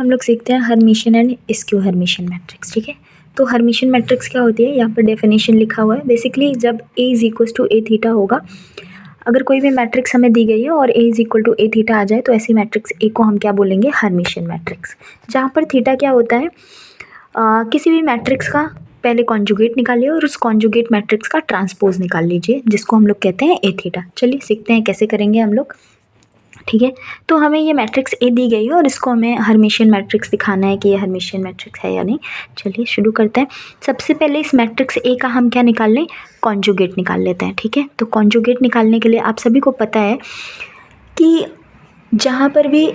हम लोग सीखते हैं Hermitian and skew Hermitian matrix. ठीक है, तो हर्मिशियन मैट्रिक्स क्या होती है, यहाँ पर डेफिनेशन लिखा हुआ है। बेसिकली जब A is equal to A theta होगा, अगर कोई भी मैट्रिक्स हमें दी गई है और A is equal to A theta आ जाए तो ऐसी मैट्रिक्स A को हम क्या बोलेंगे, हर्मिशियन मैट्रिक्स। जहाँ पर थीटा क्या होता है, किसी भी मैट्रिक्स का पहले कॉन्जुगेट निकालिए और उस कॉन्जुगेट मैट्रिक्स का ट्रांसपोज निकाल लीजिए, जिसको हम लोग कहते हैं ए थीटा। चलिए सीखते हैं कैसे करेंगे हम लोग। ठीक है, तो हमें ये मैट्रिक्स ए दी गई है और इसको हमें हर्मिशियन मैट्रिक्स दिखाना है कि ये हर्मिशियन मैट्रिक्स है या नहीं। चलिए शुरू करते हैं। सबसे पहले इस मैट्रिक्स ए का हम क्या निकाल लें, कॉन्जुगेट निकाल लेते हैं। ठीक है, तो कॉन्जुगेट निकालने के लिए आप सभी को पता है कि जहाँ पर भी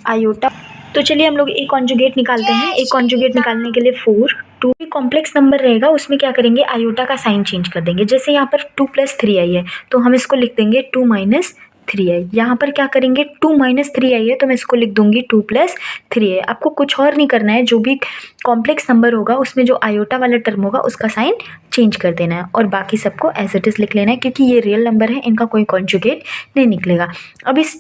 आयोटा, तो चलिए हम लोग ए कॉन्जुगेट निकालते हैं। ए कॉन्जुगेट निकालने के लिए 4 2 भी कॉम्प्लेक्स नंबर रहेगा, उसमें क्या करेंगे, आयोटा का साइन चेंज कर देंगे। जैसे यहाँ पर 2 + 3i है तो हम इसको लिख देंगे 2 - 3i। यहाँ पर क्या करेंगे, 2 - 3i है तो मैं इसको लिख दूंगी 2 + 3i। आपको कुछ और नहीं करना है, जो भी कॉम्प्लेक्स नंबर होगा उसमें जो आयोटा वाला टर्म होगा उसका साइन चेंज कर देना है और बाकी सबको एज इट इज़ लिख लेना है, क्योंकि ये रियल नंबर है, इनका कोई कॉन्जुगेट नहीं निकलेगा। अब इस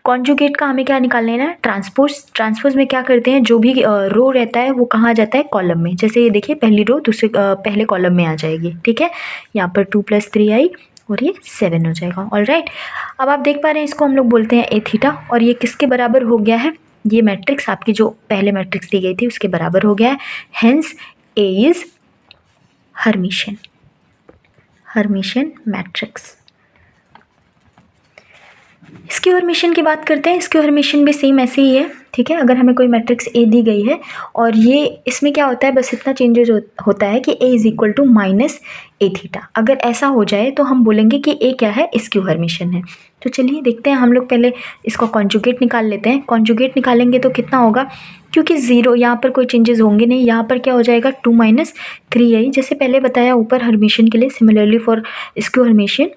कॉन्जुगेट का हमें क्या निकाल लेना है, ट्रांसपोज में क्या करते हैं, जो भी रो रहता है वो कहाँ जाता है, कॉलम में। जैसे ये देखिए, पहली रो दूसरे पहले कॉलम में आ जाएगी। ठीक है, यहाँ पर 2 + 3i और ये 7 हो जाएगा। ऑलराइट, अब आप देख पा रहे हैं इसको हम लोग बोलते हैं ए थीटा, और ये किसके बराबर हो गया है, ये मैट्रिक्स आपकी जो पहले मैट्रिक्स दी गई थी उसके बराबर हो गया है। Hence A is Hermitian matrix. Skew Hermitian की बात करते हैं। स्क्यू हर्मिशियन भी सेम ऐसे ही है। ठीक है, अगर हमें कोई मैट्रिक्स ए दी गई है और ये इसमें क्या होता है, बस इतना चेंजेज होता है कि a is equal to -a theta. अगर ऐसा हो जाए तो हम बोलेंगे कि ए क्या है, स्क्यू हर्मिशियन है। तो चलिए देखते हैं, हम लोग पहले इसको कॉन्जुगेट निकाल लेते हैं। कॉन्जुगेट निकालेंगे तो कितना होगा, क्योंकि 0 यहाँ पर कोई चेंजेस होंगे नहीं, यहाँ पर क्या हो जाएगा 2 - 3i। जैसे पहले बताया ऊपर हर्मिशियन के लिए, सिमिलरली फॉर स्क्यू हर्मिशियन,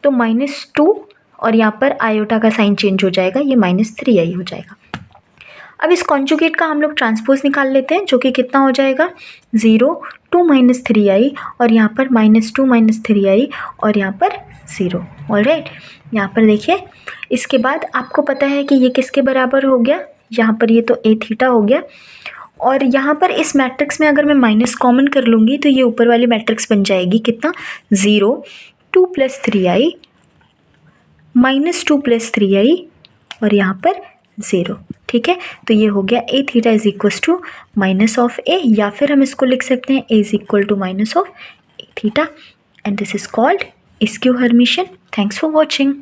तो -2 और यहाँ पर आयोटा का साइन चेंज हो जाएगा, ये -3i हो जाएगा। अब इस कॉन्जुगेट का हम लोग ट्रांसपोज निकाल लेते हैं, जो कि कितना हो जाएगा 0 2 - 3i और यहाँ पर -2 - 3i और यहाँ पर 0। ऑलराइट, यहाँ पर देखिए, इसके बाद आपको पता है कि ये किसके बराबर हो गया, यहाँ पर ये तो ए थीटा हो गया। और यहाँ पर इस मैट्रिक्स में अगर मैं माइनस कॉमन कर लूँगी तो ये ऊपर वाली मैट्रिक्स बन जाएगी कितना, 0 2 + 3i -2 + 3i और यहाँ पर 0। ठीक है, तो ये हो गया a theta is equal to -a, या फिर हम इसको लिख सकते हैं a is equal to -a theta, and this is called skew Hermitian. Thanks for watching.